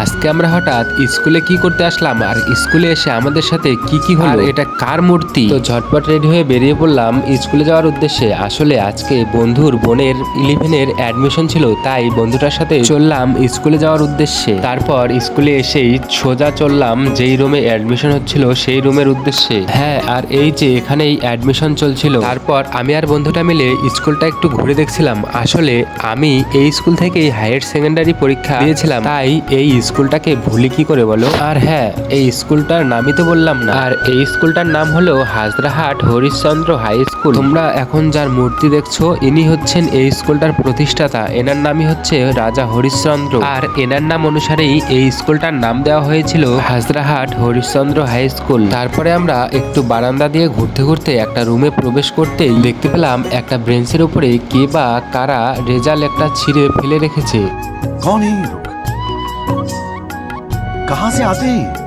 আজকে আমরা হঠাৎ স্কুলে কি করতে আসলাম আর স্কুলে এসে আমাদের সাথে কি কি হলো, এটা কার মূর্তি? তো ঝটপট রেডি হয়ে বেরিয়ে পড়লাম স্কুলে যাওয়ার উদ্দেশ্যে। আসলে আজকে বন্ধুর বোনের 11-এর অ্যাডমিশন ছিল, তাই বন্ধুটার সাথে চললাম স্কুলে যাওয়ার উদ্দেশ্যে। তারপর স্কুলে এসেই সোজা চললাম যেই রুমে অ্যাডমিশন হচ্ছিল সেই রুমের উদ্দেশ্যে। হ্যাঁ, আর এই যে এখানেই অ্যাডমিশন চলছিল। তারপর আমি আর বন্ধুটা মিলে স্কুলটা একটু ঘুরে দেখছিলাম। আসলে আমি এই স্কুল থেকেই হায়ার সেকেন্ডারি পরীক্ষা দিয়েছিলাম, তাই এই স্কুলটাকে ভুলি কি করে বলো। আর হ্যাঁ, এই স্কুলটার নামই তো বললাম না। আর এই স্কুলটার নাম হলো হাজরাহাট হরিশ্চন্দ্র হাই স্কুল। তোমরা এখন যার মূর্তি দেখছো ইনি হচ্ছেন এই স্কুলটার প্রতিষ্ঠাতা। এনার নামই হচ্ছে রাজা হরিশ্চন্দ্র, আর এনার নাম অনুসারেই এই স্কুলটার নাম দেওয়া হয়েছিল হাজরাহাট হরিশ্চন্দ্র হাই স্কুল। তারপরে আমরা একটু বারান্দা দিয়ে ঘুরতে ঘুরতে একটা রুমে প্রবেশ করতেই দেখতে পেলাম একটা বেঞ্চের উপরে কে বা কারা রেজাল্ট একটা ছিঁড়ে ফেলে রেখেছে। कौन है ये लोग? कहां से आते हैं?